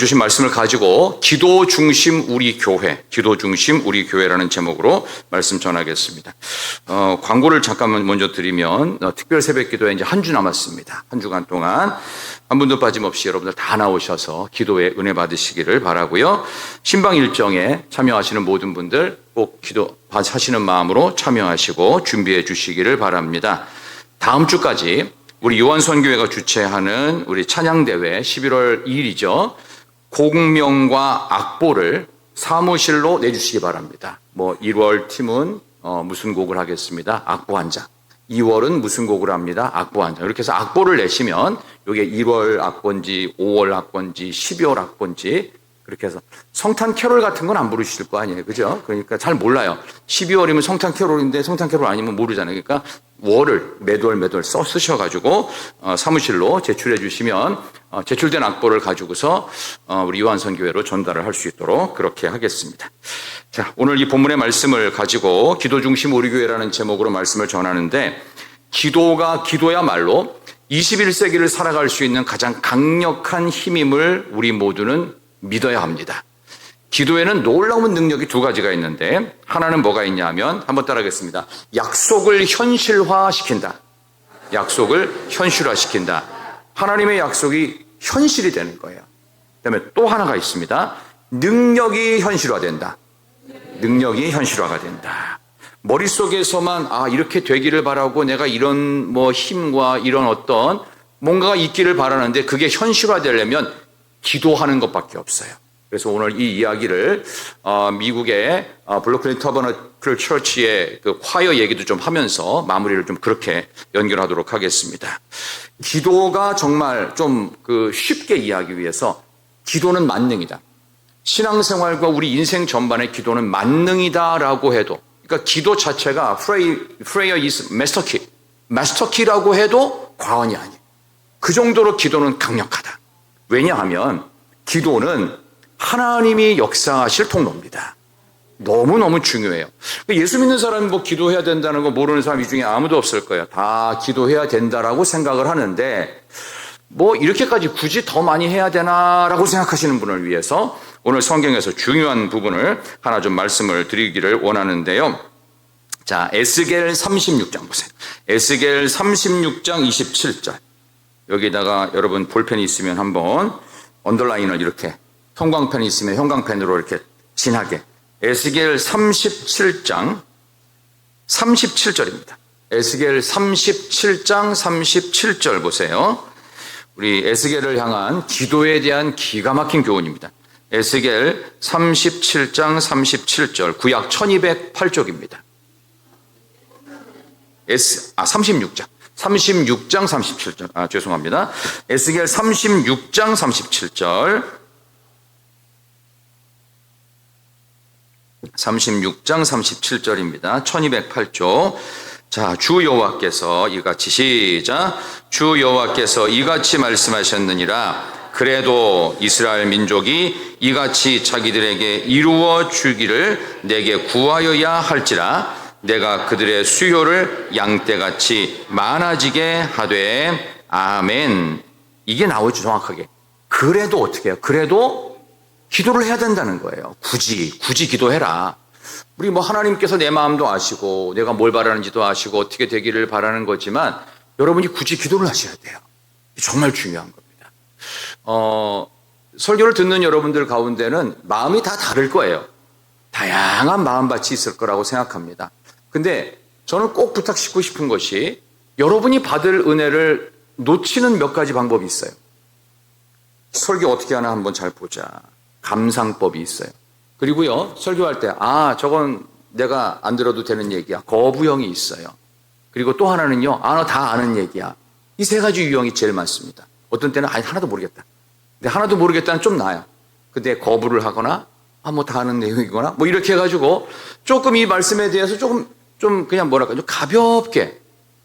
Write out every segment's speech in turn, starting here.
주신 말씀을 가지고 기도 중심 우리 교회라는 제목으로 말씀 전하겠습니다. 광고를 잠깐만 먼저 드리면 특별 새벽 기도에 이제 한 주 남았습니다. 한 주간 동안 한 분도 빠짐없이 여러분들 다 나오셔서 기도에 은혜 받으시기를 바라고요. 신방 일정에 참여하시는 모든 분들 꼭 기도 하시는 마음으로 참여하시고 준비해 주시기를 바랍니다. 다음 주까지 우리 요한선교회가 주최하는 우리 찬양대회 11월 2일이죠. 곡명과 악보를 사무실로 내주시기 바랍니다. 1월 팀은 무슨 곡을 하겠습니다. 악보 한 장. 2월은 무슨 곡을 합니다. 악보 한 장. 이렇게 해서 악보를 내시면 이게 1월 악보인지 5월 악보인지 12월 악보인지 그렇게 해서 성탄 캐롤 같은 건 안 부르실 거 아니에요. 그죠? 그러니까 잘 몰라요. 12월이면 성탄 캐롤인데 성탄 캐롤 아니면 모르잖아요. 그러니까 월을 매달 쓰셔가지고 사무실로 제출해 주시면 제출된 악보를 가지고서 우리 요한선교회로 전달을 할 수 있도록 그렇게 하겠습니다. 자, 오늘 이 본문의 말씀을 가지고 기도 중심 우리 교회라는 제목으로 말씀을 전하는데 기도야말로 21세기를 살아갈 수 있는 가장 강력한 힘임을 우리 모두는 믿어야 합니다. 기도에는 놀라운 능력이 두 가지가 있는데 하나는 뭐가 있냐면 한번 따라하겠습니다. 약속을 현실화시킨다. 하나님의 약속이 현실이 되는 거예요. 그다음에 또 하나가 있습니다. 능력이 현실화된다. 머릿속에서만 이렇게 되기를 바라고 내가 이런 힘과 이런 어떤 뭔가가 있기를 바라는데 그게 현실화되려면 기도하는 것밖에 없어요. 그래서 오늘 이 이야기를 미국의 블루클린 터버너클 처치의 그 콰이어 얘기도 좀 하면서 마무리를 좀 그렇게 연결하도록 하겠습니다. 기도가 정말 좀 쉽게 이해하기 위해서 기도는 만능이다. 신앙생활과 우리 인생 전반의 기도는 만능이다라고 해도, 그러니까 기도 자체가 prayer is master key, 마스터 키라고 해도 과언이 아니에요. 그 정도로 기도는 강력하다. 왜냐하면 기도는 하나님이 역사하실 통로입니다. 너무너무 중요해요. 예수 믿는 사람이 기도해야 된다는 거 모르는 사람 이 중에 아무도 없을 거예요. 다 기도해야 된다라고 생각을 하는데 이렇게까지 굳이 더 많이 해야 되나라고 생각하시는 분을 위해서 오늘 성경에서 중요한 부분을 하나 좀 말씀을 드리기를 원하는데요. 자, 에스겔 36장 보세요. 에스겔 36장 27절. 여기다가 여러분 볼펜이 있으면 한번 언더라인을 이렇게, 형광펜이 있으면 형광펜으로 이렇게 진하게. 에스겔 37장 37절입니다. 에스겔 37장 37절 보세요. 우리 에스겔을 향한 기도에 대한 기가 막힌 교훈입니다. 에스겔 37장 37절, 구약 1208쪽입니다. 36장 37절. 죄송합니다. 에스겔 36장 37절. 36장 37절입니다. 1208쪽. 자, 주 여호와께서 이같이 시작. 주 여호와께서 이같이 말씀하셨느니라. 그래도 이스라엘 민족이 이같이 자기들에게 이루어 주기를 내게 구하여야 할지라. 내가 그들의 수요를 양떼같이 많아지게 하되. 아멘. 이게 나오죠, 정확하게. 그래도 어떻게 해요? 그래도 기도를 해야 된다는 거예요. 굳이 기도해라. 우리 하나님께서 내 마음도 아시고 내가 뭘 바라는지도 아시고 어떻게 되기를 바라는 거지만 여러분이 굳이 기도를 하셔야 돼요. 정말 중요한 겁니다. 설교를 듣는 여러분들 가운데는 마음이 다 다를 거예요. 다양한 마음밭이 있을 거라고 생각합니다. 근데 저는 꼭 부탁드리고 싶은 것이 여러분이 받을 은혜를 놓치는 몇 가지 방법이 있어요. 설교 어떻게 하나 한번 잘 보자. 감상법이 있어요. 그리고요, 설교할 때 저건 내가 안 들어도 되는 얘기야. 거부형이 있어요. 그리고 또 하나는요, 너 다 아는 얘기야. 이 세 가지 유형이 제일 많습니다. 어떤 때는 하나도 모르겠다. 근데 하나도 모르겠다는 좀 나아요. 근데 거부를 하거나 다 아는 내용이거나 이렇게 해가지고 조금 이 말씀에 대해서 좀 그냥 좀 가볍게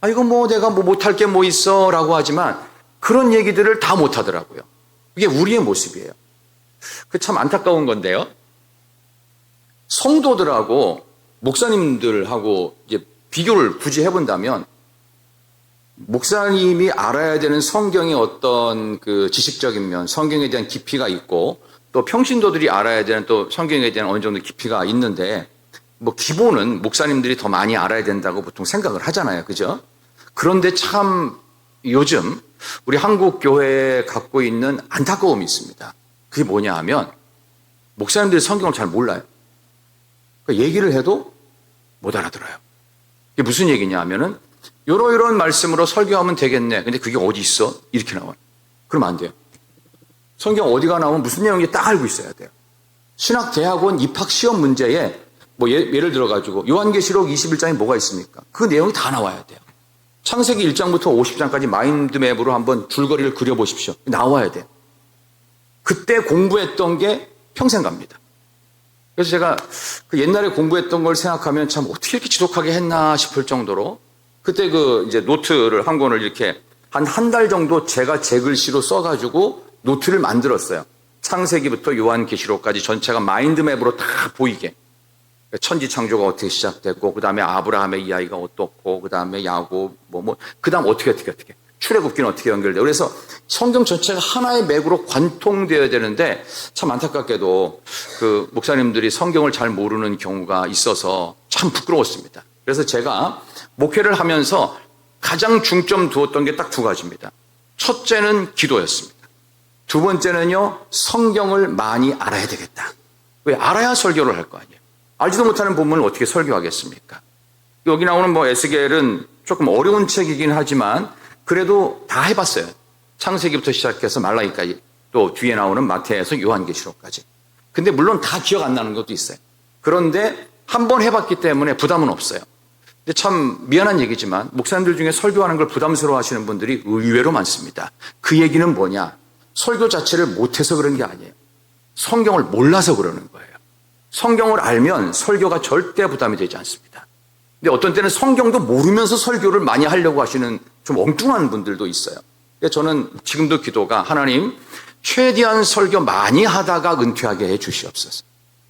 이거 내가 못할 게 있어 라고 하지만 그런 얘기들을 다 못하더라고요. 이게 우리의 모습이에요. 참 안타까운 건데요. 성도들하고 목사님들하고 이제 비교를 굳이 해본다면 목사님이 알아야 되는 성경의 어떤 그 지식적인 면, 성경에 대한 깊이가 있고 또 평신도들이 알아야 되는 또 성경에 대한 어느 정도 깊이가 있는데 뭐 기본은 목사님들이 더 많이 알아야 된다고 보통 생각을 하잖아요. 그죠? 그런데 참 요즘 우리 한국 교회에 갖고 있는 안타까움이 있습니다. 그게 뭐냐 하면 목사님들이 성경을 잘 몰라요. 그러니까 얘기를 해도 못 알아들어요. 이게 무슨 얘기냐 하면은 이런 말씀으로 설교하면 되겠네. 근데 그게 어디 있어? 이렇게 나와요. 그러면 안 돼요. 성경 어디가 나오면 무슨 내용인지 딱 알고 있어야 돼요. 신학대학원 입학시험 문제에 뭐 예를 들어가지고 요한계시록 21장에 뭐가 있습니까? 그 내용이 다 나와야 돼요. 창세기 1장부터 50장까지 마인드맵으로 한번 줄거리를 그려보십시오. 나와야 돼요. 그때 공부했던 게 평생 갑니다. 그래서 제가 그 옛날에 공부했던 걸 생각하면 참 어떻게 이렇게 지독하게 했나 싶을 정도로 그때 그 이제 노트를 한 권을 이렇게 한 달 정도 제가 제 글씨로 써가지고 노트를 만들었어요. 창세기부터 요한계시록까지 전체가 마인드맵으로 다 보이게. 천지 창조가 어떻게 시작됐고, 그 다음에 아브라함의 이야기가 어떻고, 그 다음에 야곱, 그 다음 어떻게. 출애굽기는 어떻게 연결돼요. 그래서 성경 전체가 하나의 맥으로 관통되어야 되는데 참 안타깝게도 그 목사님들이 성경을 잘 모르는 경우가 있어서 참 부끄러웠습니다. 그래서 제가 목회를 하면서 가장 중점 두었던 게 딱 두 가지입니다. 첫째는 기도였습니다. 두 번째는요, 성경을 많이 알아야 되겠다. 왜? 알아야 설교를 할 거 아니에요. 알지도 못하는 본문을 어떻게 설교하겠습니까? 여기 나오는 에스겔은 조금 어려운 책이긴 하지만 그래도 다 해봤어요. 창세기부터 시작해서 말라기까지, 또 뒤에 나오는 마태에서 요한계시록까지. 근데 물론 다 기억 안 나는 것도 있어요. 그런데 한 번 해봤기 때문에 부담은 없어요. 근데 참 미안한 얘기지만 목사님들 중에 설교하는 걸 부담스러워 하시는 분들이 의외로 많습니다. 그 얘기는 뭐냐? 설교 자체를 못해서 그런 게 아니에요. 성경을 몰라서 그러는 거예요. 성경을 알면 설교가 절대 부담이 되지 않습니다. 근데 어떤 때는 성경도 모르면서 설교를 많이 하려고 하시는 좀 엉뚱한 분들도 있어요. 저는 지금도 기도가 하나님 최대한 설교 많이 하다가 은퇴하게 해 주시옵소서.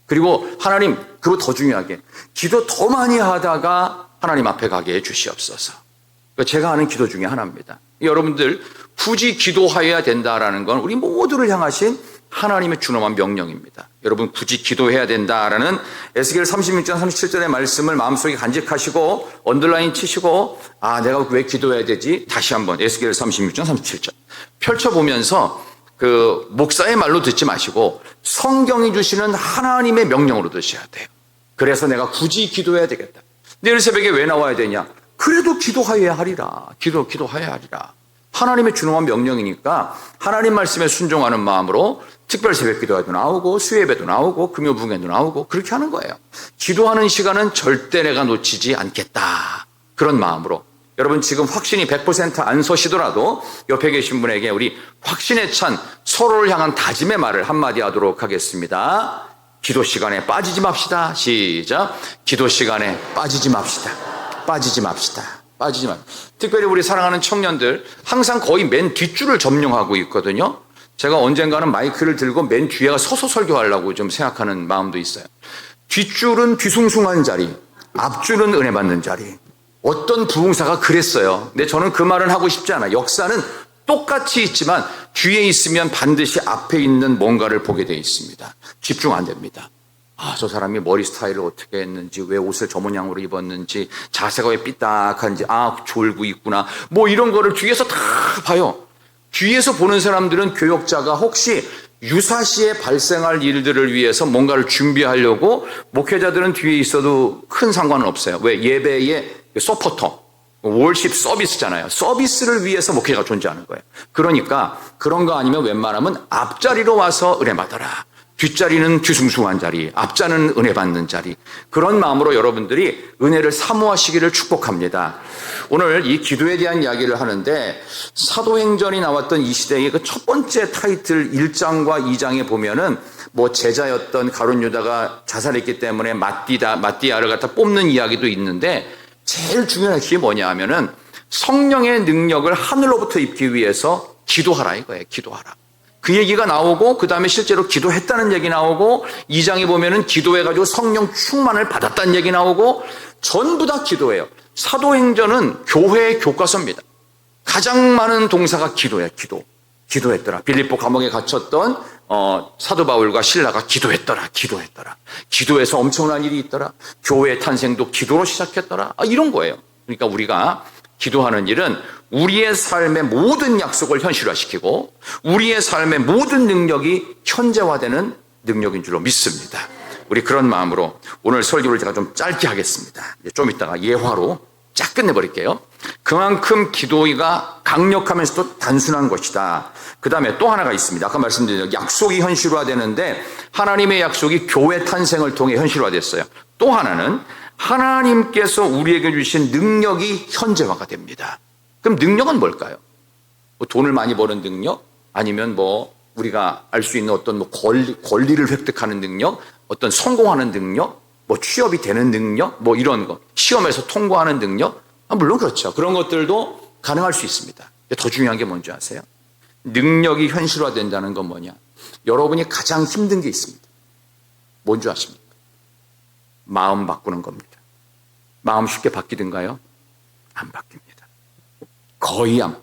그리고 하나님 그리고 더 중요하게 기도 더 많이 하다가 하나님 앞에 가게 해 주시옵소서. 제가 하는 기도 중에 하나입니다. 여러분들 굳이 기도해야 된다라는 건 우리 모두를 향하신 하나님의 준엄한 명령입니다. 여러분 굳이 기도해야 된다라는 에스겔 36장 37절의 말씀을 마음속에 간직하시고 언더라인 치시고 내가 왜 기도해야 되지? 다시 한번 에스겔 36장 37절 펼쳐보면서 그 목사의 말로 듣지 마시고 성경이 주시는 하나님의 명령으로 드셔야 돼요. 그래서 내가 굳이 기도해야 되겠다. 내일 새벽에 왜 나와야 되냐? 그래도 기도하여야 하리라. 기도하여야 하리라. 하나님의 준엄한 명령이니까 하나님 말씀에 순종하는 마음으로 특별 새벽 기도회도 나오고 수요예배도 나오고 금요붕에도 나오고 그렇게 하는 거예요. 기도하는 시간은 절대 내가 놓치지 않겠다. 그런 마음으로 여러분 지금 확신이 100% 안 서시더라도 옆에 계신 분에게 우리 확신에 찬 서로를 향한 다짐의 말을 한마디 하도록 하겠습니다. 기도 시간에 빠지지 맙시다. 시작. 기도 시간에 빠지지 맙시다. 빠지지 맙시다. 특별히 우리 사랑하는 청년들 항상 거의 맨 뒷줄을 점령하고 있거든요. 제가 언젠가는 마이크를 들고 맨 뒤에 서서 설교하려고 좀 생각하는 마음도 있어요. 뒷줄은 뒤숭숭한 자리, 앞줄은 은혜 받는 자리. 어떤 부흥사가 그랬어요. 근데 저는 그 말은 하고 싶지 않아요. 역사는 똑같이 있지만 뒤에 있으면 반드시 앞에 있는 뭔가를 보게 되어 있습니다. 집중 안 됩니다. 저 사람이 머리 스타일을 어떻게 했는지, 왜 옷을 저 모양으로 입었는지, 자세가 왜 삐딱한지, 졸고 있구나. 이런 거를 뒤에서 다 봐요. 뒤에서 보는 사람들은 교역자가 혹시 유사시에 발생할 일들을 위해서 뭔가를 준비하려고 목회자들은 뒤에 있어도 큰 상관은 없어요. 왜? 예배의 서포터, 월십 서비스잖아요. 서비스를 위해서 목회자가 존재하는 거예요. 그러니까 그런 거 아니면 웬만하면 앞자리로 와서 은혜 받아라. 뒷자리는 뒤숭숭한 자리, 앞자는 은혜 받는 자리. 그런 마음으로 여러분들이 은혜를 사모하시기를 축복합니다. 오늘 이 기도에 대한 이야기를 하는데 사도행전이 나왔던 이 시대의 그 첫 번째 타이틀 1장과 2장에 보면은 제자였던 가룟 유다가 자살했기 때문에 마띠아를 갖다 뽑는 이야기도 있는데 제일 중요한 게 뭐냐 하면은 성령의 능력을 하늘로부터 입기 위해서 기도하라 이거예요. 기도하라. 그 얘기가 나오고 그 다음에 실제로 기도했다는 얘기 나오고 2장에 보면은 기도해가지고 성령 충만을 받았다는 얘기 나오고 전부 다 기도예요. 사도행전은 교회의 교과서입니다. 가장 많은 동사가 기도야, 기도. 기도했더라. 빌립보 감옥에 갇혔던 사도 바울과 실라가 기도했더라. 기도해서 엄청난 일이 있더라. 교회 탄생도 기도로 시작했더라. 이런 거예요. 그러니까 우리가 기도하는 일은 우리의 삶의 모든 약속을 현실화시키고 우리의 삶의 모든 능력이 현재화되는 능력인 줄로 믿습니다. 우리 그런 마음으로 오늘 설교를 제가 좀 짧게 하겠습니다. 좀 이따가 예화로 쫙 끝내버릴게요. 그만큼 기도가 강력하면서도 단순한 것이다. 그 다음에 또 하나가 있습니다. 아까 말씀드린 약속이 현실화되는데 하나님의 약속이 교회 탄생을 통해 현실화됐어요. 또 하나는 하나님께서 우리에게 주신 능력이 현재화가 됩니다. 그럼 능력은 뭘까요? 뭐 돈을 많이 버는 능력? 아니면 뭐 우리가 알 수 있는 어떤 뭐 권리를 획득하는 능력? 어떤 성공하는 능력? 뭐 취업이 되는 능력? 뭐 이런 거. 시험에서 통과하는 능력? 물론 그렇죠. 그런 것들도 가능할 수 있습니다. 더 중요한 게 뭔지 아세요? 능력이 현실화된다는 건 뭐냐? 여러분이 가장 힘든 게 있습니다. 뭔지 아십니까? 마음 바꾸는 겁니다. 마음 쉽게 바뀌든가요? 안 바뀝니다.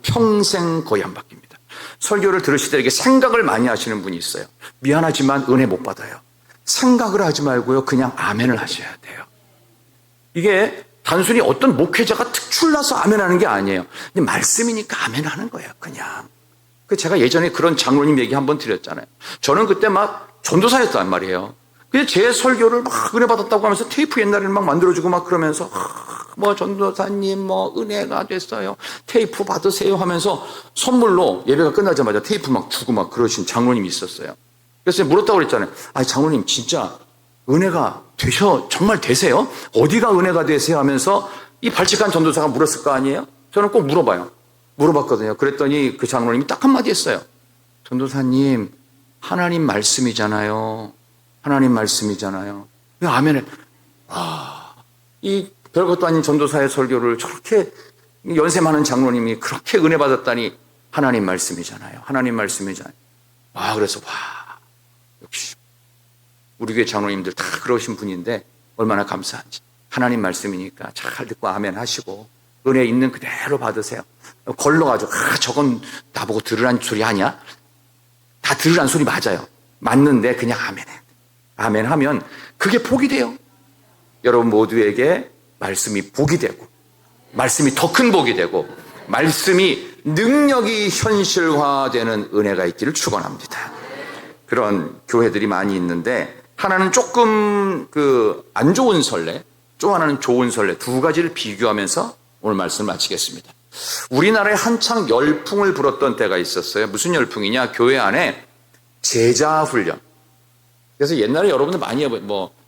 평생 거의 안 바뀝니다. 설교를 들으실 때 이렇게 생각을 많이 하시는 분이 있어요. 미안하지만 은혜 못 받아요. 생각을 하지 말고요. 그냥 아멘을 하셔야 돼요. 이게 단순히 어떤 목회자가 특출나서 아멘하는 게 아니에요. 말씀이니까 아멘하는 거예요. 그냥. 제가 예전에 그런 장로님 얘기 한번 드렸잖아요. 저는 그때 막 전도사였단 말이에요. 근데 제 설교를 막 은혜 받았다고 하면서 테이프 옛날에는 막 만들어주고 막 그러면서 뭐 전도사님 뭐 은혜가 됐어요. 테이프 받으세요 하면서 선물로 예배가 끝나자마자 테이프 막 주고 막 그러신 장로님이 있었어요. 그래서 물었다고 그랬잖아요. 장로님 진짜 은혜가 정말 되세요? 어디가 은혜가 되세요? 하면서 이 발칙한 전도사가 물었을 거 아니에요? 저는 꼭 물어봤거든요. 그랬더니 그 장로님이 딱 한마디 했어요. 전도사님 하나님 말씀이잖아요. 왜 아멘을 이 별것도 아닌 전도사의 설교를 저렇게 연세 많은 장로님이 그렇게 은혜 받았다니 하나님 말씀이잖아요. 그래서 역시 우리 교회 장로님들 다 그러신 분인데 얼마나 감사한지. 하나님 말씀이니까 잘 듣고 아멘 하시고 은혜 있는 그대로 받으세요. 걸러가지고 저건 나보고 들으란 소리 아니야? 다 들으란 소리 맞아요. 맞는데 그냥 아멘해. 아멘하면 그게 복이 돼요. 여러분 모두에게 말씀이 복이 되고 말씀이 더 큰 복이 되고 말씀이 능력이 현실화되는 은혜가 있기를 축원합니다. 그런 교회들이 많이 있는데 하나는 조금 안 좋은 선례, 또 하나는 좋은 선례 두 가지를 비교하면서 오늘 말씀을 마치겠습니다. 우리나라에 한창 열풍을 불었던 때가 있었어요. 무슨 열풍이냐? 교회 안에 제자 훈련. 그래서 옛날에 여러분들 많이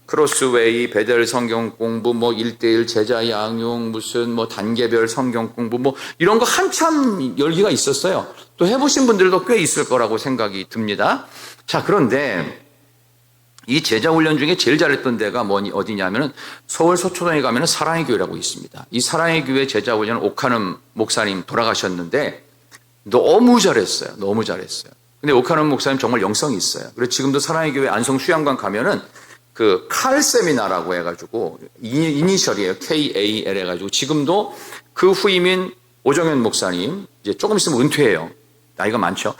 크로스웨이, 베델 성경 공부, 1:1 제자 양육, 무슨 단계별 성경 공부, 이런 거 한참 열기가 있었어요. 또 해보신 분들도 꽤 있을 거라고 생각이 듭니다. 자, 그런데 이 제자 훈련 중에 제일 잘했던 데가 어디냐면은 서울 서초동에 가면은 사랑의 교회라고 있습니다. 이 사랑의 교회 제자 훈련 오카눔 목사님 돌아가셨는데 너무 잘했어요. 근데 오카눔 목사님 정말 영성이 있어요. 그래서 지금도 사랑의 교회 안성 수양관 가면은 칼 세미나라고 해가지고 이니셜이에요. KAL 해가지고 지금도 그 후임인 오정현 목사님 이제 조금 있으면 은퇴해요. 나이가 많죠.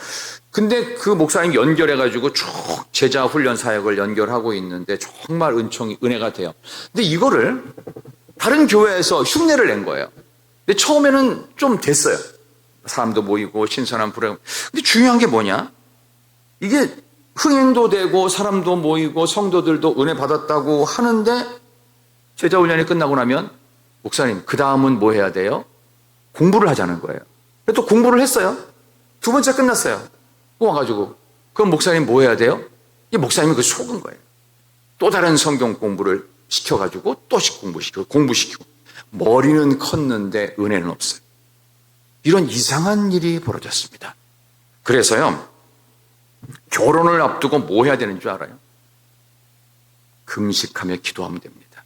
근데 그 목사님 연결해가지고 쭉 제자 훈련 사역을 연결하고 있는데 정말 은혜가 돼요. 근데 이거를 다른 교회에서 흉내를 낸 거예요. 근데 처음에는 좀 됐어요. 사람도 모이고 신선한 불행. 근데 중요한 게 뭐냐? 이게 흥행도 되고 사람도 모이고 성도들도 은혜 받았다고 하는데 제자 훈련이 끝나고 나면 목사님 그 다음은 뭐 해야 돼요? 공부를 하자는 거예요. 그래서 또 공부를 했어요. 두 번째 끝났어요. 와가지고 그럼 목사님 뭐 해야 돼요? 이 목사님이 속은 거예요. 또 다른 성경 공부를 시켜가지고 또 공부시키고 머리는 컸는데 은혜는 없어요. 이런 이상한 일이 벌어졌습니다. 그래서요 결혼을 앞두고 뭐 해야 되는 줄 알아요? 금식하며 기도하면 됩니다.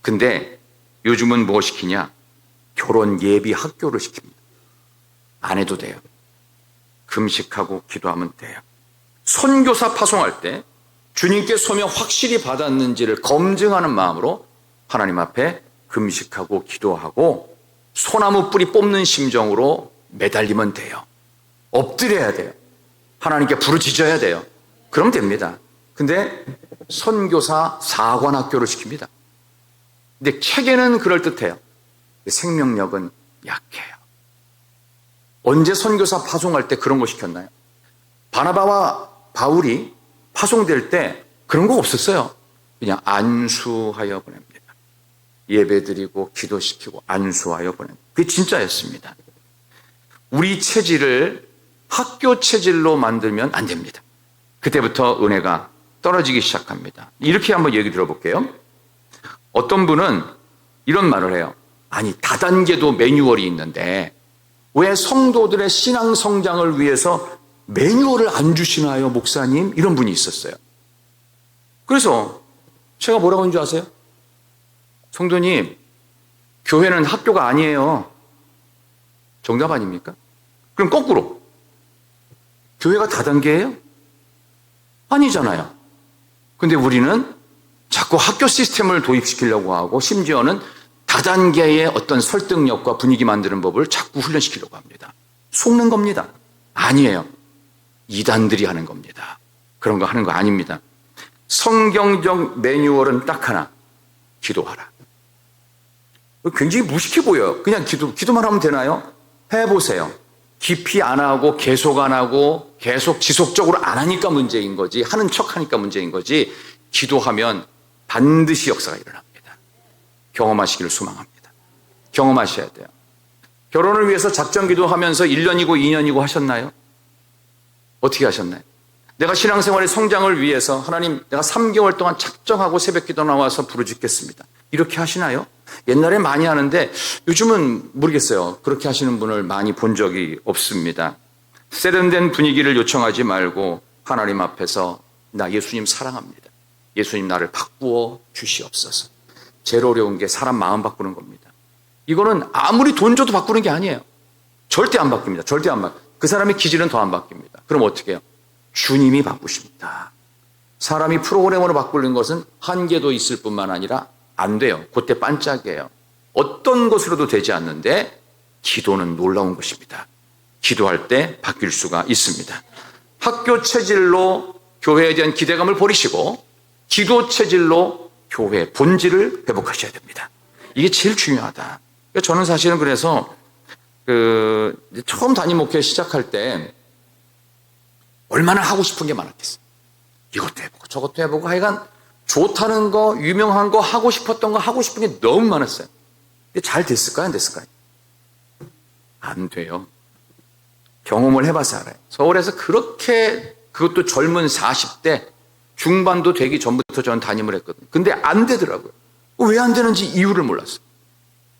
근데 요즘은 뭐 시키냐? 결혼 예비 학교를 시킵니다. 안 해도 돼요. 금식하고 기도하면 돼요. 선교사 파송할 때 주님께 소명 확실히 받았는지를 검증하는 마음으로 하나님 앞에 금식하고 기도하고 소나무 뿌리 뽑는 심정으로 매달리면 돼요. 엎드려야 돼요. 하나님께 부르짖어야 돼요. 그럼 됩니다. 근데 선교사 사관학교를 시킵니다. 근데 체계는 그럴듯해요. 생명력은 약해요. 언제 선교사 파송할 때 그런 거 시켰나요? 바나바와 바울이 파송될 때 그런 거 없었어요. 그냥 안수하여 보냅니다. 예배드리고 기도시키고 안수하여 보냅니다. 그게 진짜였습니다. 우리 체질을 학교 체질로 만들면 안 됩니다. 그때부터 은혜가 떨어지기 시작합니다. 이렇게 한번 얘기 들어볼게요. 어떤 분은 이런 말을 해요. 아니, 다단계도 매뉴얼이 있는데 왜 성도들의 신앙 성장을 위해서 매뉴얼을 안 주시나요, 목사님? 이런 분이 있었어요. 그래서 제가 뭐라고 하는 줄 아세요? 성도님, 교회는 학교가 아니에요. 정답 아닙니까? 그럼 거꾸로 교회가 다단계예요? 아니잖아요. 근데 우리는 자꾸 학교 시스템을 도입시키려고 하고 심지어는 다단계의 어떤 설득력과 분위기 만드는 법을 자꾸 훈련시키려고 합니다. 속는 겁니다. 아니에요. 이단들이 하는 겁니다. 그런 거 하는 거 아닙니다. 성경적 매뉴얼은 딱 하나. 기도하라. 굉장히 무식해 보여요. 그냥 기도만 하면 되나요? 해보세요. 깊이 안 하고 계속 안 하고 계속 지속적으로 안 하니까 문제인 거지, 하는 척 하니까 문제인 거지, 기도하면 반드시 역사가 일어납니다. 경험하시기를 소망합니다. 경험하셔야 돼요. 결혼을 위해서 작전 기도하면서 1년이고 2년이고 하셨나요? 어떻게 하셨나요? 내가 신앙생활의 성장을 위해서 하나님, 내가 3개월 동안 작정하고 새벽 기도 나와서 부르짖겠습니다. 이렇게 하시나요? 옛날에 많이 하는데 요즘은 모르겠어요. 그렇게 하시는 분을 많이 본 적이 없습니다. 세련된 분위기를 요청하지 말고 하나님 앞에서 나 예수님 사랑합니다. 예수님 나를 바꾸어 주시옵소서. 제일 어려운 게 사람 마음 바꾸는 겁니다. 이거는 아무리 돈 줘도 바꾸는 게 아니에요. 절대 안 바뀝니다. 절대 안 바뀝니다. 그 사람의 기질은 더 안 바뀝니다. 그럼 어떻게 해요? 주님이 바꾸십니다. 사람이 프로그램으로 바꾸는 것은 한계도 있을 뿐만 아니라 안 돼요. 그때 반짝이에요. 어떤 것으로도 되지 않는데 기도는 놀라운 것입니다. 기도할 때 바뀔 수가 있습니다. 학교 체질로 교회에 대한 기대감을 버리시고 기도 체질로 교회 본질을 회복하셔야 됩니다. 이게 제일 중요하다. 저는 사실은 그래서 처음 담임 목회 시작할 때 얼마나 하고 싶은 게 많았겠어요. 이것도 해보고 저것도 해보고 하여간 좋다는 거, 유명한 거, 하고 싶었던 거, 하고 싶은 게 너무 많았어요. 근데 잘 됐을까요? 안 됐을까요? 안 돼요. 경험을 해봐서 알아요. 서울에서 그렇게, 그것도 젊은 40대 중반도 되기 전부터 저는 담임을 했거든요. 근데 안 되더라고요. 왜 안 되는지 이유를 몰랐어요.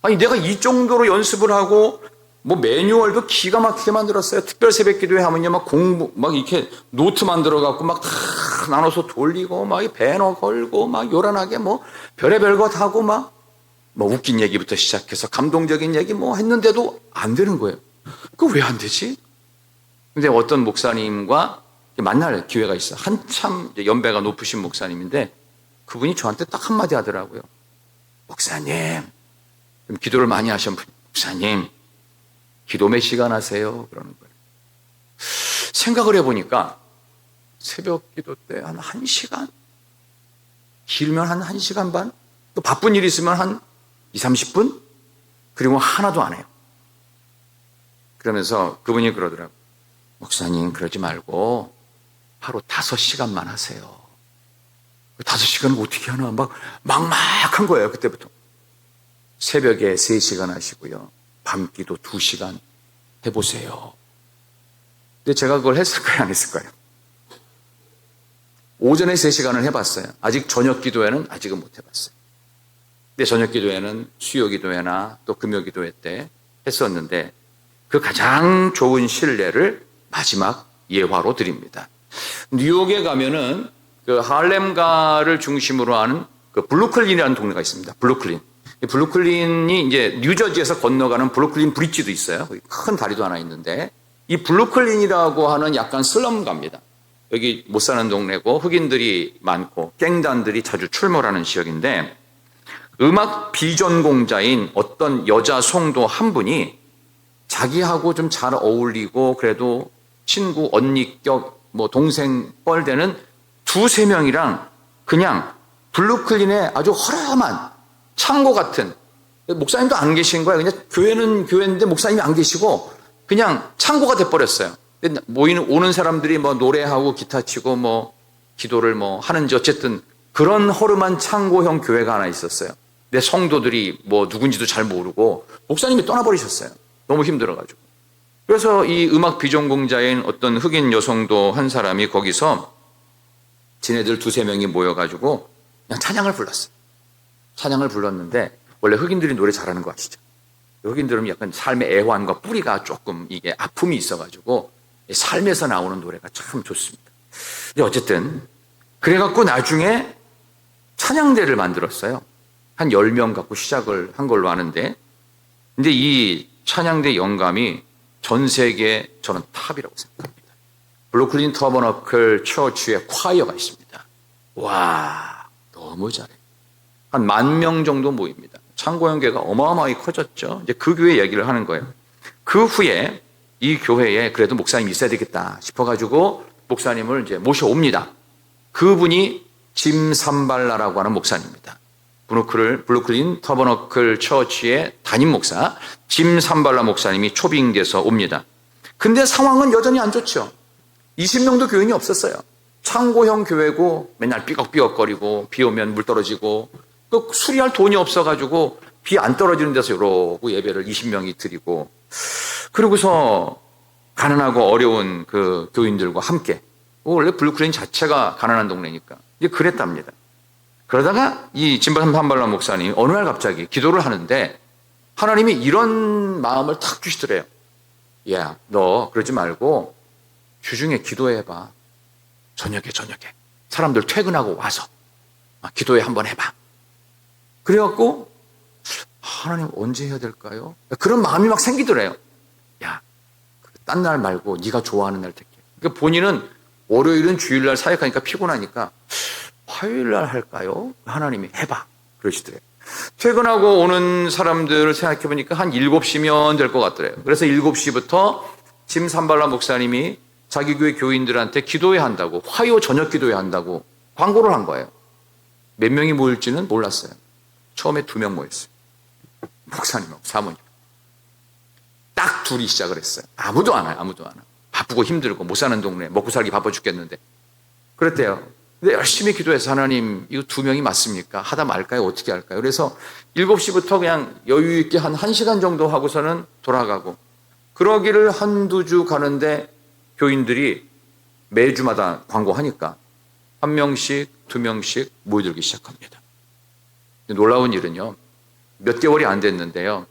아니, 내가 이 정도로 연습을 하고 뭐 매뉴얼도 기가 막히게 만들었어요. 특별 새벽 기도회 하면요, 막 막 이렇게 노트 만들어갖고 막 다 나눠서 돌리고, 막 배너 걸고, 막 요란하게 뭐 별의별 것 하고 뭐 웃긴 얘기부터 시작해서 감동적인 얘기 뭐 했는데도 안 되는 거예요. 그거 왜 안 되지? 근데 어떤 목사님과 만날 기회가 있어요. 한참 연배가 높으신 목사님인데 그분이 저한테 딱 한마디 하더라고요. 목사님, 좀 기도를 많이 하신 분, 목사님, 기도 몇 시간 하세요? 그러는 거예요. 생각을 해보니까 새벽 기도 때 한 1시간? 길면 한 1시간 반? 또 바쁜 일 있으면 한 20, 30분? 그리고 하나도 안 해요. 그러면서 그분이 그러더라고요. 목사님, 그러지 말고 하루 5시간만 하세요. 5시간은 어떻게 하나? 막막한 거예요, 그때부터. 새벽에 3시간 하시고요. 밤기도 2시간 해보세요. 근데 제가 그걸 했을까요? 안 했을까요? 오전에 3시간을 해봤어요. 아직 저녁 기도회는 아직은 못 해봤어요. 근데 저녁 기도회는 수요 기도회나 또 금요 기도회 때 했었는데 그 가장 좋은 신뢰를 마지막 예화로 드립니다. 뉴욕에 가면은 그 하렘가를 중심으로 하는 그 브루클린이라는 동네가 있습니다. 브루클린. 브루클린이 이제 뉴저지에서 건너가는 브루클린 브릿지도 있어요. 큰 다리도 하나 있는데 이 브루클린이라고 하는 약간 슬럼가입니다. 여기 못 사는 동네고 흑인들이 많고 갱단들이 자주 출몰하는 지역인데 음악 비전공자인 어떤 여자 성도 한 분이 자기하고 좀 잘 어울리고 그래도 친구, 언니격, 동생 뻘되는 두세 명이랑 그냥 블루클린의 아주 허름한 창고 같은, 목사님도 안 계신 거예요. 그냥 교회는 교회인데 목사님이 안 계시고 그냥 창고가 돼버렸어요. 오는 사람들이 노래하고 기타 치고 기도를 하는지 어쨌든 그런 허름한 창고형 교회가 하나 있었어요. 내 성도들이 누군지도 잘 모르고 목사님이 떠나버리셨어요. 너무 힘들어가지고. 그래서 이 음악 비전공자인 어떤 흑인 여성도 한 사람이 거기서 지네들 두세 명이 모여가지고 그냥 찬양을 불렀어요. 찬양을 불렀는데 원래 흑인들이 노래 잘하는 거 아시죠? 흑인들은 약간 삶의 애환과 뿌리가 조금 이게 아픔이 있어가지고 삶에서 나오는 노래가 참 좋습니다. 근데 어쨌든 그래갖고 나중에 찬양대를 만들었어요. 한 10명 갖고 시작을 한 걸로 아는데, 근데 이 찬양대 영감이 전 세계 저는 탑이라고 생각합니다. 블루클린 터버너클 처치의 콰이어가 있습니다. 와, 너무 잘해. 한 10,000명 정도 모입니다. 창고형 교회가 어마어마하게 커졌죠. 이제 그 교회 얘기를 하는 거예요. 그 후에 이 교회에 그래도 목사님이 있어야 되겠다 싶어가지고 목사님을 이제 모셔옵니다. 그분이 짐 삼발라라고 하는 목사님입니다. 블루클린 터버너클 처치의 담임 목사 짐 삼발라 목사님이 초빙돼서 옵니다. 근데 상황은 여전히 안 좋죠. 20명도 교인이 없었어요. 창고형 교회고 맨날 삐걱삐걱거리고 비 오면 물 떨어지고 또 수리할 돈이 없어가지고 비 안 떨어지는 데서 이러고 예배를 20명이 드리고, 그리고서 가난하고 어려운 그 교인들과 함께, 원래 블루클린 자체가 가난한 동네니까 이제 그랬답니다. 그러다가 이 짐삼발라 목사님이 어느 날 갑자기 기도를 하는데 하나님이 이런 마음을 탁 주시더래요. 야, 너 그러지 말고 주중에 기도해봐. 저녁에 사람들 퇴근하고 와서 기도회 한번 해봐. 그래갖고 하나님 언제 해야 될까요? 그런 마음이 막 생기더래요. 야, 딴 날 말고 네가 좋아하는 날 택해. 그러니까 본인은 월요일은 주일날 사역하니까 피곤하니까 화요일날 할까요? 하나님이 해봐 그러시더래요. 퇴근하고 오는 사람들을 생각해보니까 한 7시면 될 것 같더래요. 그래서 7시부터 짐 삼발라 목사님이 자기 교회 교인들한테 기도회 한다고, 화요 저녁 기도회 한다고 광고를 한 거예요. 몇 명이 모일지는 몰랐어요. 처음에 2명 모였어요. 목사님하고 사모님. 딱 둘이 시작을 했어요. 아무도 안 와요. 바쁘고 힘들고 못 사는 동네, 먹고 살기 바빠 죽겠는데. 그랬대요. 근데 열심히 기도해서 하나님 이거 2명이 맞습니까? 하다 말까요? 어떻게 할까요? 그래서 7시부터 그냥 여유 있게 한 1시간 정도 하고서는 돌아가고, 그러기를 한두 주 가는데 교인들이 매주마다 광고하니까 1명씩 2명씩 모여들기 시작합니다. 놀라운 일은요, 몇 개월이 안 됐는데요,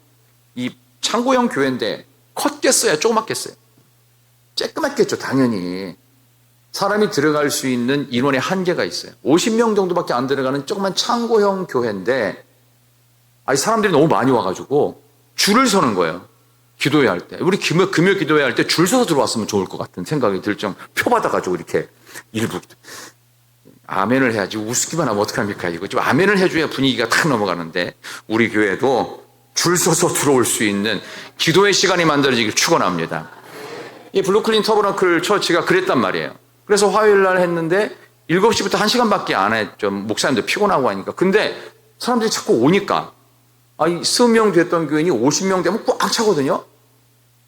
이 창고형 교회인데 컸겠어요? 조그맣겠어요? 쬐끄맣겠죠, 당연히. 사람이 들어갈 수 있는 인원의 한계가 있어요. 50명 정도밖에 안 들어가는 조그만 창고형 교회인데, 사람들이 너무 많이 와가지고 줄을 서는 거예요. 기도회 할 때. 우리 금요 기도회 할 때 줄 서서 들어왔으면 좋을 것 같은 생각이 들 정도. 표 받아가지고 이렇게 일부. 아멘을 해야지 우습기만 하면 어떡합니까? 이거 좀 아멘을 해줘야 분위기가 탁 넘어가는데, 우리 교회도 줄 서서 들어올 수 있는 기도회 시간이 만들어지길 축원합니다. 이 블루클린 터버너클 처치가 그랬단 말이에요. 그래서 화요일 날 했는데 7시부터 1시간밖에 안 했죠. 목사님도 피곤하고 하니까. 근데 사람들이 자꾸 오니까 20명 됐던 교인이 50명 되면 꽉 차거든요.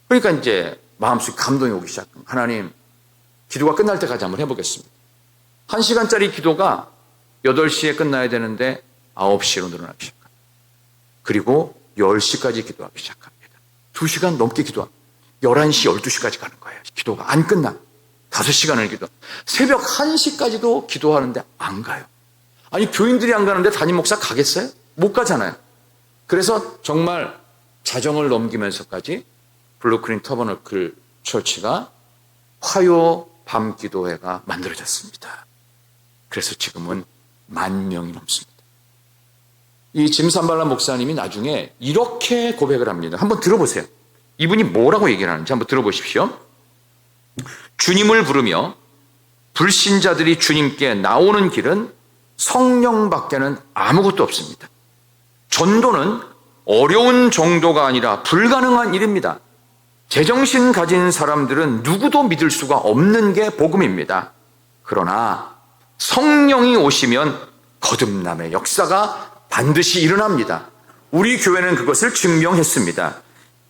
그러니까 이제 마음속에 감동이 오기 시작합니다. 하나님, 기도가 끝날 때까지 한번 해보겠습니다. 1시간짜리 기도가 8시에 끝나야 되는데 9시로 늘어나기 시작합니다. 그리고 10시까지 기도하기 시작합니다. 2시간 넘게 기도합니다. 11시, 12시까지 가는 거예요. 기도가 안 끝나. 5시간을 기도. 새벽 1시까지도 기도하는데 안 가요. 교인들이 안 가는데 담임 목사 가겠어요? 못 가잖아요. 그래서 정말 자정을 넘기면서까지 블루클린 터버너클 처치가 화요 밤 기도회가 만들어졌습니다. 그래서 지금은 10,000명이 넘습니다. 이 짐 삼발라 목사님이 나중에 이렇게 고백을 합니다. 한번 들어보세요. 이분이 뭐라고 얘기를 하는지 한번 들어보십시오. 주님을 부르며 불신자들이 주님께 나오는 길은 성령밖에는 아무것도 없습니다. 전도는 어려운 정도가 아니라 불가능한 일입니다. 제정신 가진 사람들은 누구도 믿을 수가 없는 게 복음입니다. 그러나 성령이 오시면 거듭남의 역사가 반드시 일어납니다. 우리 교회는 그것을 증명했습니다.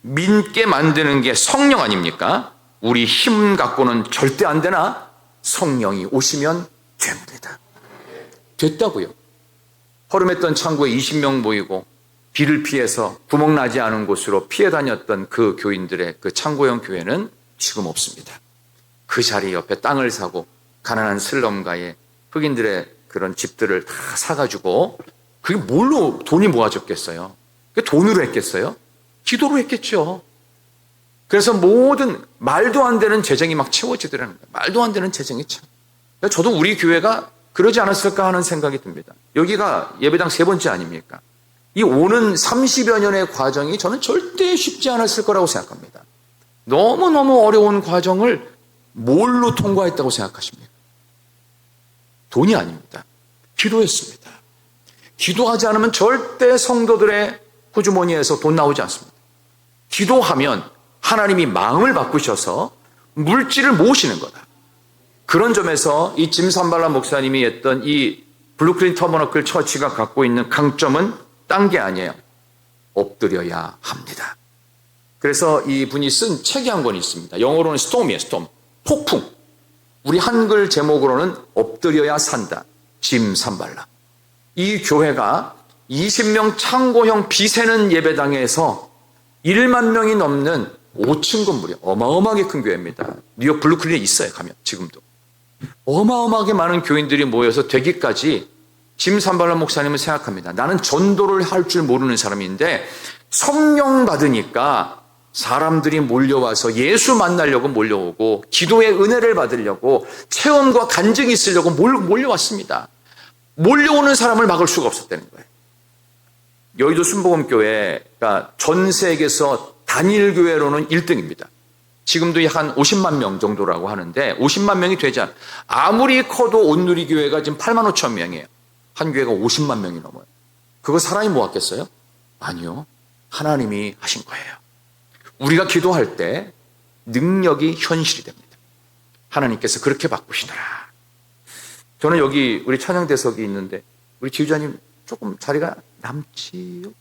믿게 만드는 게 성령 아닙니까? 우리 힘 갖고는 절대 안 되나? 성령이 오시면 됩니다. 됐다고요. 허름했던 창고에 20명 모이고 비를 피해서 구멍 나지 않은 곳으로 피해 다녔던 그 교인들의 그 창고형 교회는 지금 없습니다. 그 자리 옆에 땅을 사고 가난한 슬럼가에 흑인들의 그런 집들을 다 사가지고 그게 뭘로 돈이 모아졌겠어요? 그게 돈으로 했겠어요? 기도로 했겠죠. 그래서 모든 말도 안 되는 재정이 막 채워지더라는 거예요. 말도 안 되는 재정이 채워. 저도 우리 교회가 그러지 않았을까 하는 생각이 듭니다. 여기가 예배당 3번째 아닙니까? 이 오는 30여 년의 과정이 저는 절대 쉽지 않았을 거라고 생각합니다. 너무너무 어려운 과정을 뭘로 통과했다고 생각하십니까? 돈이 아닙니다. 기도했습니다. 기도하지 않으면 절대 성도들의 호주머니에서 돈 나오지 않습니다. 기도하면 하나님이 마음을 바꾸셔서 물질을 모으시는 거다. 그런 점에서 이 짐 산발라 목사님이 했던 이 블루크린 터버너클 처치가 갖고 있는 강점은 딴 게 아니에요. 엎드려야 합니다. 그래서 이 분이 쓴 책이 한 권 있습니다. 영어로는 스톰이에요. 스톰. 폭풍. 우리 한글 제목으로는 엎드려야 산다. 짐 산발라. 이 교회가 20명 창고형 비세는 예배당에서 1만 명이 넘는 5층 건물이 어마어마하게 큰 교회입니다. 뉴욕 블루클린에 있어요. 가면 지금도. 어마어마하게 많은 교인들이 모여서 되기까지 짐 산발라 목사님은 생각합니다. 나는 전도를 할 줄 모르는 사람인데 성령 받으니까 사람들이 몰려와서 예수 만나려고 몰려오고 기도의 은혜를 받으려고 체험과 간증이 있으려고 몰려왔습니다. 몰려오는 사람을 막을 수가 없었다는 거예요. 여의도 순복음교회가 전 세계에서 단일 교회로는 1등입니다. 지금도 한 50만 명 정도라고 하는데 50만 명이 되지 않아요. 아무리 커도 온누리교회가 지금 8만 5천 명이에요. 한 교회가 50만 명이 넘어요. 그거 사람이 모았겠어요? 아니요. 하나님이 하신 거예요. 우리가 기도할 때 능력이 현실이 됩니다. 하나님께서 그렇게 바꾸시더라. 저는 여기 우리 찬양대석이 있는데 우리 지휘자님 조금 자리가 남지요?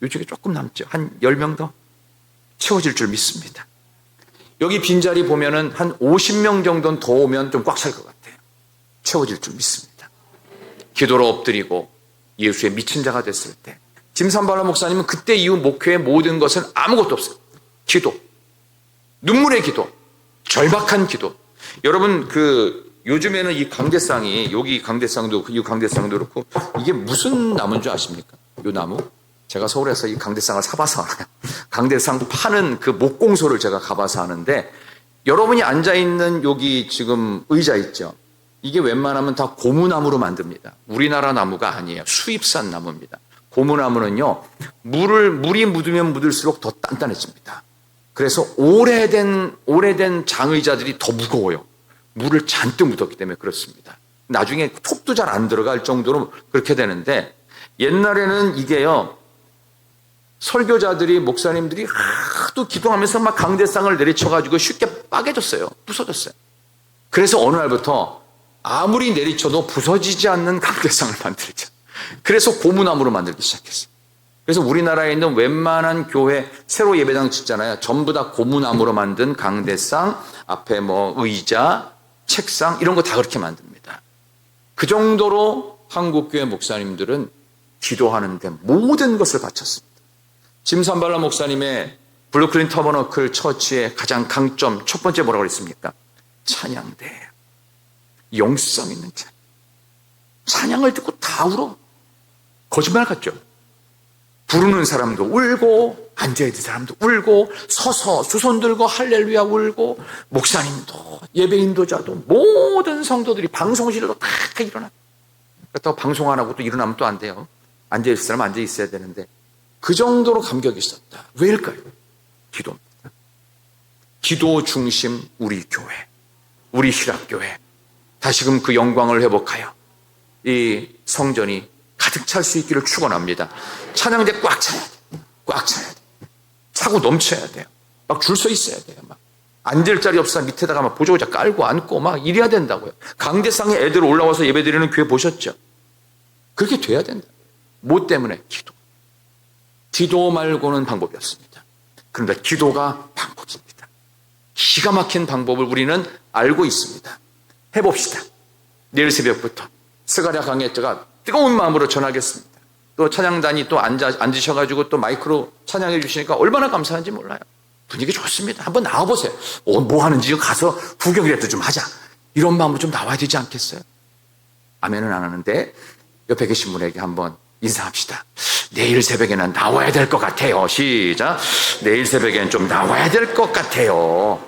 이쪽에 조금 남죠. 한 10명 더 채워질 줄 믿습니다. 여기 빈자리 보면은 한 50명 정도는 더 오면 좀 꽉 찰 것 같아요. 채워질 줄 믿습니다. 기도로 엎드리고 예수의 미친 자가 됐을 때 짐 산발라 목사님은 그때 이후 목회의 모든 것은 아무것도 없어요. 기도, 눈물의 기도, 절박한 기도. 여러분 요즘에는 이 강대상이 여기 강대상도 이 강대상도 그렇고 이게 무슨 나무인 줄 아십니까? 이 나무? 제가 서울에서 이 강대상을 사봐서 알아요. 강대상 파는 그 목공소를 제가 가봐서 아는데 여러분이 앉아있는 여기 지금 의자 있죠? 이게 웬만하면 다 고무나무로 만듭니다. 우리나라 나무가 아니에요. 수입산 나무입니다. 고무나무는요, 물이 묻으면 묻을수록 더 단단해집니다. 그래서 오래된 장의자들이 더 무거워요. 물을 잔뜩 묻었기 때문에 그렇습니다. 나중에 톱도 잘 안 들어갈 정도로 그렇게 되는데 옛날에는 이게요, 설교자들이, 목사님들이 하도 기도하면서 막 강대상을 내리쳐가지고 쉽게 빠개졌어요. 부서졌어요. 그래서 어느 날부터 아무리 내리쳐도 부서지지 않는 강대상을 만들자. 그래서 고무나무로 만들기 시작했어요. 그래서 우리나라에 있는 웬만한 교회, 새로 예배당 짓잖아요. 전부 다 고무나무로 만든 강대상, 앞에 의자, 책상, 이런 거 다 그렇게 만듭니다. 그 정도로 한국교회 목사님들은 기도하는데 모든 것을 바쳤습니다. 짐 산발라 목사님의 블루크린 터버너클 처치의 가장 강점, 첫 번째 뭐라고 그랬습니까? 찬양대. 영성 있는 찬양. 찬양을 듣고 다 울어. 거짓말 같죠? 부르는 사람도 울고, 앉아있는 사람도 울고, 서서 두 손 들고 할렐루야 울고, 목사님도, 예배 인도자도, 모든 성도들이 방송실로 다 일어나. 그렇다고 방송 안 하고 또 일어나면 또 안 돼요. 앉아있을 사람 앉아있어야 되는데, 그 정도로 감격이 있었다. 왜일까요? 기도입니다. 기도 중심 우리 교회, 우리 희락교회, 다시금 그 영광을 회복하여 이 성전이 가득 찰 수 있기를 축원합니다. 찬양대 꽉 차야 돼. 꽉 차야 돼. 차고 넘쳐야 돼요. 막 줄 서 있어야 돼요. 막 앉을 자리 없어 밑에다가 막 보조의자 깔고 앉고 막 이래야 된다고요. 강대상에 애들 올라와서 예배드리는 교회 보셨죠? 그렇게 돼야 된다. 뭐 때문에? 기도. 기도 말고는 방법이 없습니다. 그런데 기도가 방법입니다. 기가 막힌 방법을 우리는 알고 있습니다. 해봅시다. 내일 새벽부터 스가랴 강해자가 뜨거운 마음으로 전하겠습니다. 또 찬양단이 또 앉으셔가지고 또 마이크로 찬양해 주시니까 얼마나 감사한지 몰라요. 분위기 좋습니다. 한번 나와보세요. 뭐 하는지 가서 구경이라도 좀 하자. 이런 마음으로 좀 나와야 되지 않겠어요? 아멘은 안 하는데 옆에 계신 분에게 한번 인사합시다. 내일 새벽에는 나와야 될 것 같아요. 시작. 내일 새벽에는 좀 나와야 될 것 같아요.